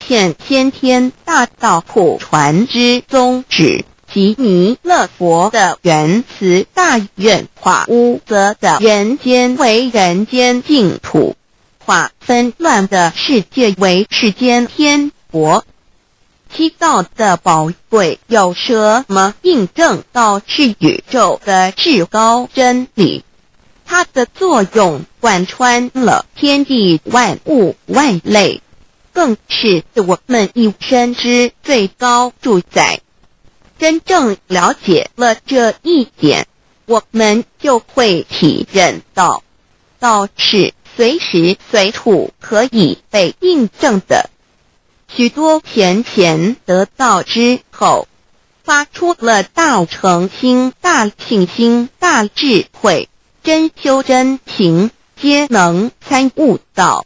现先天大道普传之宗旨及弥勒佛的原慈大愿，化污浊的人间为人间净土，化纷乱的世界为世间天国。七道的宝贵有什么印证道是宇宙的至高真理？它的作用贯穿了天地万物万类，更是我们一生之最高主宰。真正了解了这一点，我们就会体认到，道是随时随处可以被印证的。许多贤贤得道之后，发出了大诚心、大信心、大智慧，真修真行，皆能参悟到，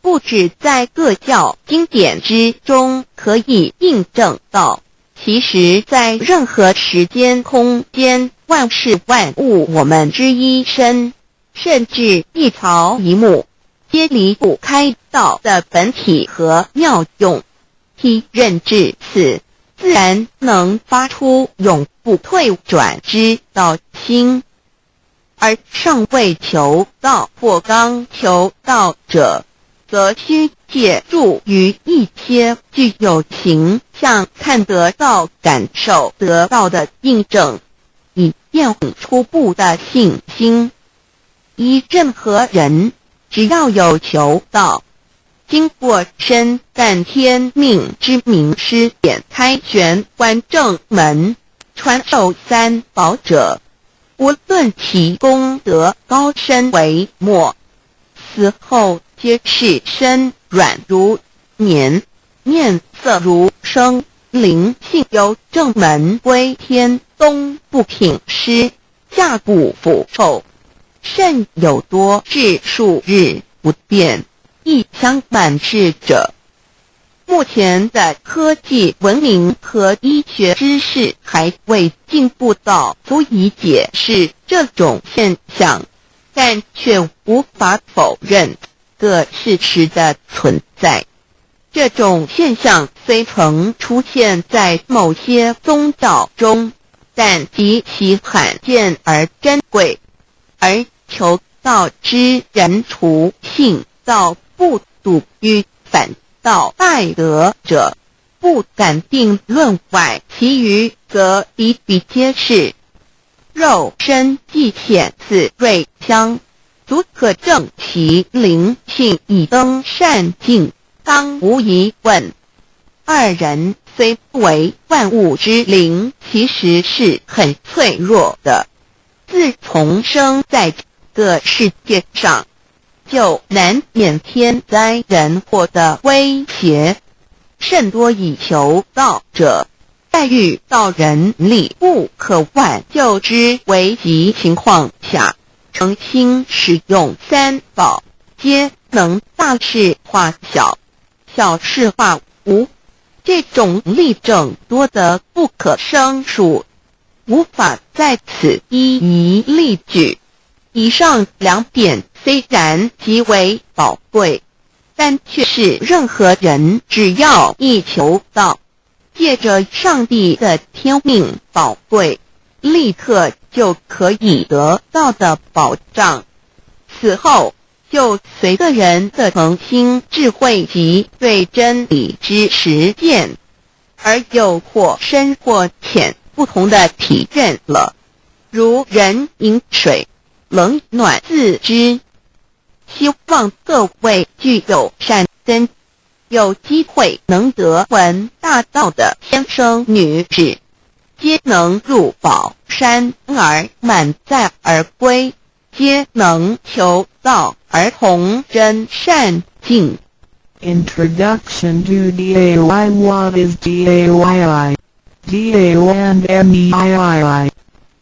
不只在各教经典之中可以印证到，其实在任何时间空间、万事万物我们之一身，甚至一草一木，皆离不开道的本体和妙用。体认至此，自然能发出永不退转之道心。而尚未求道或刚求道者，则需借助于一些具有形象看得到、感受得到的印证，以验初步的信心。任何人只要有求道，经过身但天命之名师点开玄关正门，传授三宝者，无论其功德高深为末，死后皆是身软如棉，面色如生，灵性由正门归天，东不品师，下不腐臭，甚有多至数日不变，亦相满世者。目前的科技文明和医学知识还未进步到足以解释这种现象，但却无法否认个事实的存在。这种现象虽曾出现在某些宗教中，但极其罕见而珍贵，而求道之人除信道不笃于反道拜德者，不敢定论外，其余则比比皆是。肉身既显似瑞香，足可证其灵性已登善境，当无疑问。二人虽不为万物之灵，其实是很脆弱的。自从生在这个世界上，就难免天灾人祸的威胁，甚多以求道者，在遇到人力不可挽救之危急情况下，诚心使用三宝，皆能大事化小，小事化无。这种例证多得不可胜数，无法在此一一例举。以上两点虽然极为宝贵，但却是任何人只要一求道，借着上帝的天命宝贵，立刻就可以得到的保障。此后就随个人的诚心、智慧及对真理之实践，而有或深或浅不同的体认了。如人饮水，冷暖自知。希望各位具有善根，有机会能得闻大道的先生女子，皆能入宝山而满载而归，皆能求道而同真善境。 Introduction to DAY. What is DAY? DAO and MEII.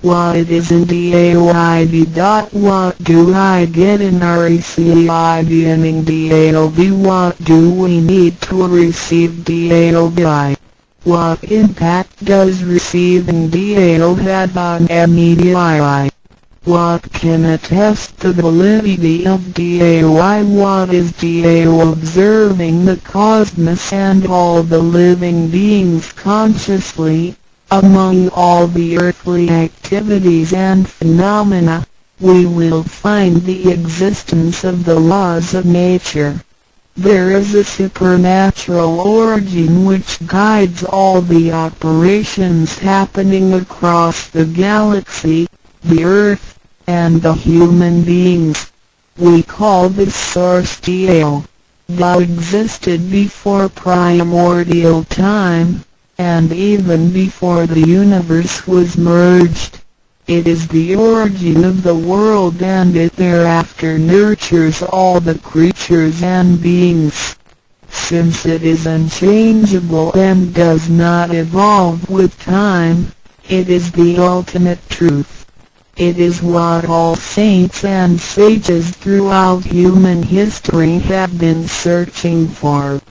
What isn't DAOID? What do I get in RECI beginning DAOB? What do we need to receive DAOB? What impact does receiving DAO have on MEII? What can attest the validity of DAO? What is DAO? Observing the cosmos and all the living beings consciously. Among all the earthly activities and phenomena, we will find the existence of the laws of nature. There is a supernatural origin which guides all the operations happening across the galaxy, the earth, and the human beings. We call this source DAO. DAO existed before primordial time, and even before the universe was merged. It is the origin of the world, and it thereafter nurtures all the creatures and beings. Since it is unchangeable and does not evolve with time, it is the ultimate truth. It is what all saints and sages throughout human history have been searching for.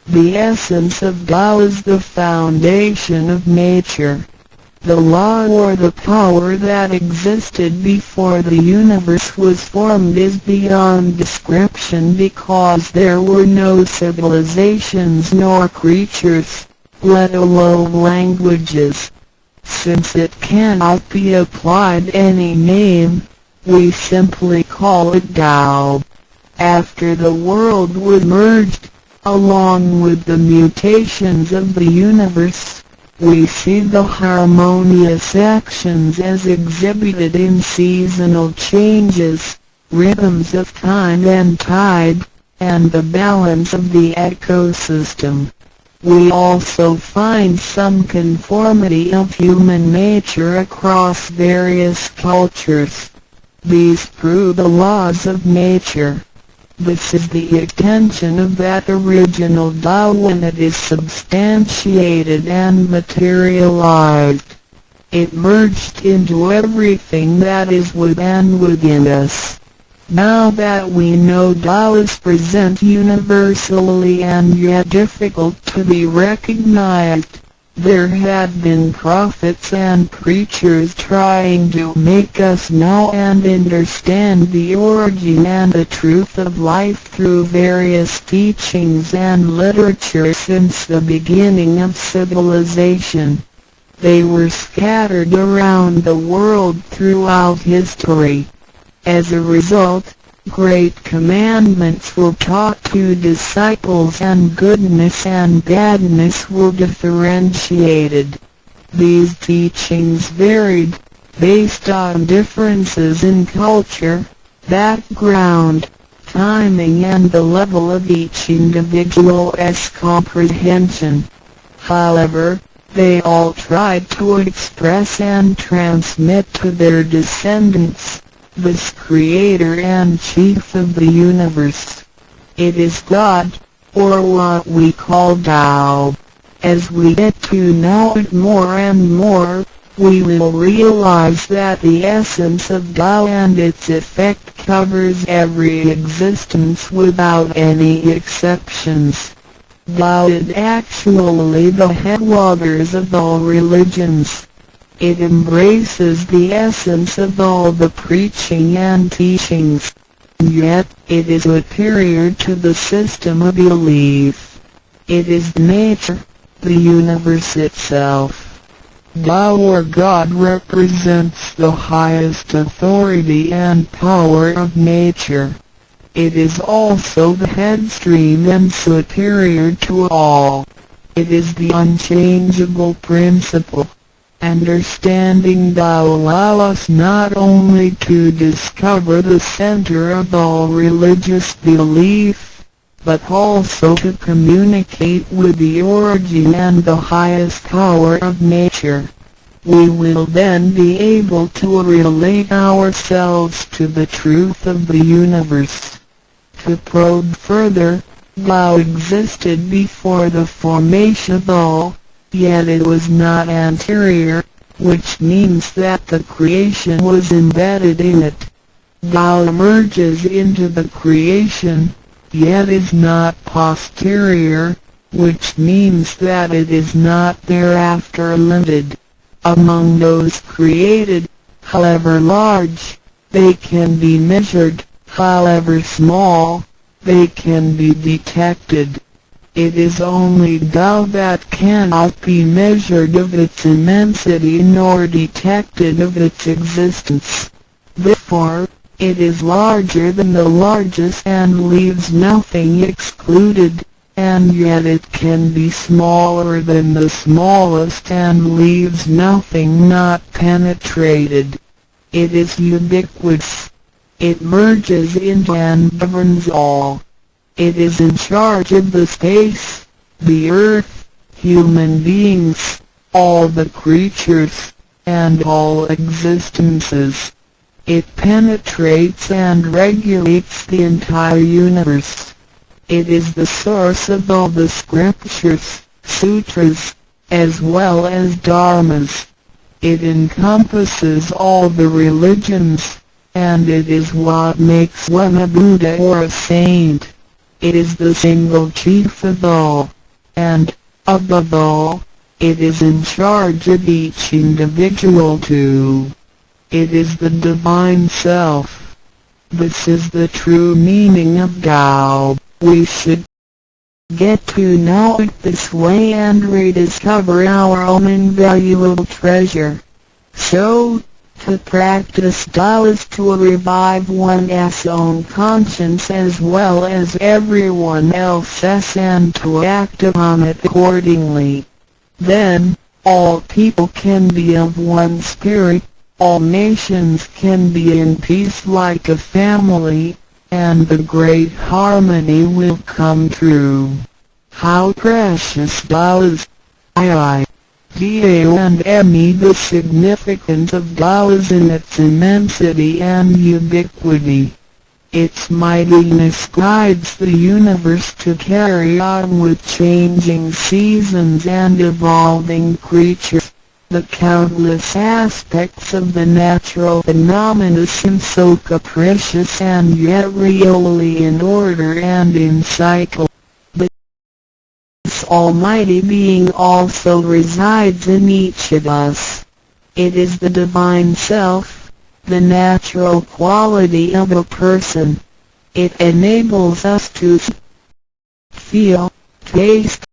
The essence of Tao is the foundation of nature. The law or the power that existed before the universe was formed is beyond description, because there were no civilizations nor creatures, let alone languages. Since it cannot be applied any name, we simply call it Tao. After the world was merged, along with the mutations of the universe, we see the harmonious actions as exhibited in seasonal changes, rhythms of time and tide, and the balance of the ecosystem. We also find some conformity of human nature across various cultures. These prove the laws of nature. This is the extension of that original Tao when it is substantiated and materialized. It merged into everything that is within us. Now that we know Tao is present universally and yet difficult to be recognized, there had been prophets and preachers trying to make us know and understand the origin and the truth of life through various teachings and literature since the beginning of civilization. They were scattered around the world throughout history. As a result, great commandments were taught to disciples and goodness and badness were differentiated. These teachings varied, based on differences in culture, background, timing and the level of each individual's comprehension. However, they all tried to express and transmit to their descendants this creator and chief of the universe. It is God, or what we call Tao. As we get to know it more and more, we will realize that the essence of Tao and its effect covers every existence without any exceptions. Tao is actually the headwaters of all religions. It embraces the essence of all the preaching and teachings, yet it is superior to the system of belief. It is nature, the universe itself. Tao or God represents the highest authority and power of nature. It is also the headstream and superior to all. It is the unchangeable principle. Understanding Tao allows us not only to discover the center of all religious belief, but also to communicate with the origin and the highest power of nature. We will then be able to relate ourselves to the truth of the universe. To probe further, Tao existed before the formation of all, yet it was not anterior, which means that the creation was embedded in it. Tao emerges into the creation, yet is not posterior, which means that it is not thereafter limited. Among those created, however large, They can be measured, however small, they can be detected. It is only Tao that cannot be measured of its immensity nor detected of its existence. Therefore, it is larger than the largest and leaves nothing excluded, and yet it can be smaller than the smallest and leaves nothing not penetrated. It is ubiquitous. It merges into and governs all. It is in charge of the space, the earth, human beings, all the creatures, and all existences. It penetrates and regulates the entire universe. It is the source of all the scriptures, sutras, as well as dharmas. It encompasses all the religions, and it is what makes one a Buddha or a saint. It is the single chief of all, and, above all, it is in charge of each individual too. It is the Divine Self. This is the true meaning of Tao. We should get to know it this way and rediscover our own invaluable treasure. So, to practice Tao is to revive one's own conscience as well as everyone else's and to act upon it accordingly. Then, all people can be of one spirit, all nations can be in peace like a family, and the great harmony will come true. How precious Tao is! Tao and me. The significance of Tao is in its immensity and ubiquity. Its mightiness guides the universe to carry on with changing seasons and evolving creatures. The countless aspects of the natural phenomena seem so capricious and yet really in order and in cycle. This almighty being also resides in each of us. It is the Divine Self, the natural quality of a person. It enables us to feel, taste,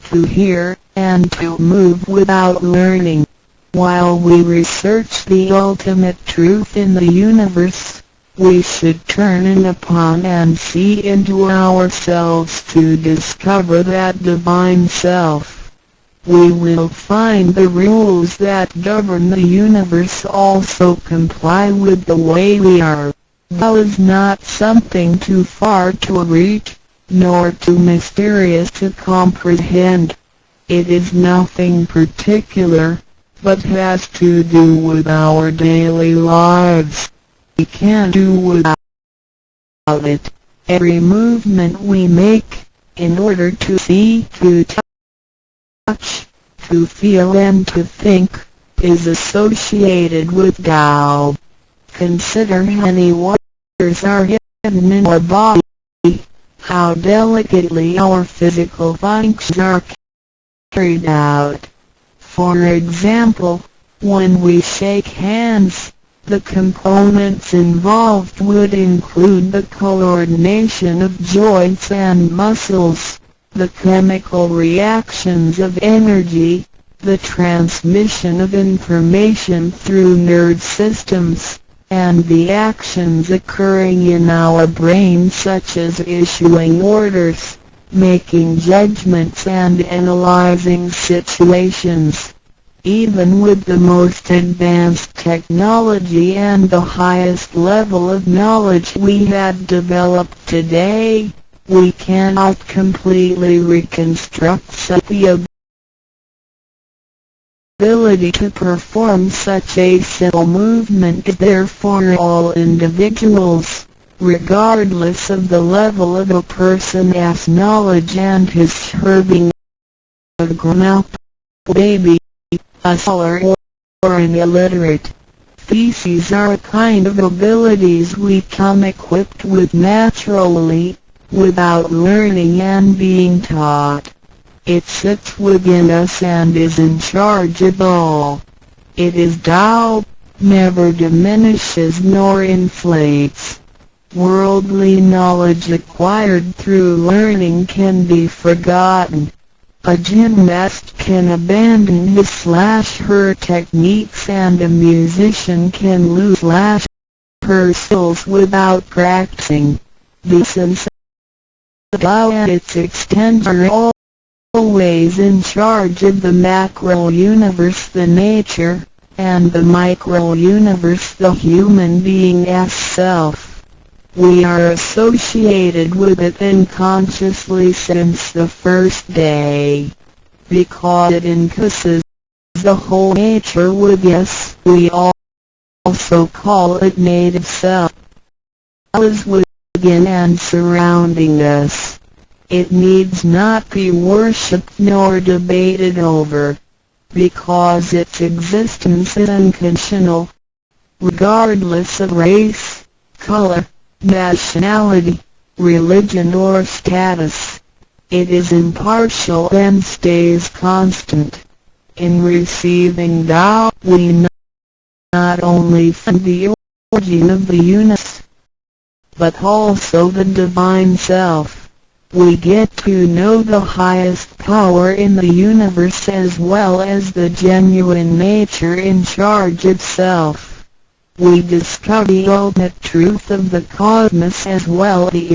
to hear, and to move without learning. While we research the ultimate truth in the universe, we should turn in upon and see into ourselves to discover that Divine Self. We will find the rules that govern the universe also comply with the way we are. Tao is not something too far to reach, nor too mysterious to comprehend. It is nothing particular, but has to do with our daily lives. We can't do without it. Every movement we make, in order to see, to touch, to feel and to think, is associated with Tao. Consider how many waters are hidden in our body, how delicately our physical functions are carried out. For example, when we shake hands, the components involved would include the coordination of joints and muscles, the chemical reactions of energy, the transmission of information through nerve systems, and the actions occurring in our brain such as issuing orders, making judgments and analyzing situations. Even with the most advanced technology and the highest level of knowledge we have developed today, we cannot completely reconstruct such the ability to perform such a simple movement. Therefore all individuals, regardless of the level of a person's knowledge and his being a grown-up, baby, a scholar or an illiterate, species are a kind of abilities we come equipped with naturally, without learning and being taught. It sits within us and is in charge of all. It is Tao, never diminishes nor inflates. Worldly knowledge acquired through learning can be forgotten. A gymnast can abandon his/her techniques and a musician can lose/her skills without practicing. The sense of Tao and its extent are always in charge of the macro-universe, the nature, and the micro-universe, the human being as self. We are associated with it unconsciously since the first day. Because it encompasses the whole nature with us, we also call it native self. It is within and surrounding us. It needs not be worshipped nor debated over, because its existence is unconditional, regardless of race, color, nationality, religion or status. It is impartial and stays constant. In receiving Tao, we not only find the origin of the universe, but also the divine self. We get to know the highest power in the universe as well as the genuine nature in charge itself. We discover the ultimate truth of the cosmos as well as the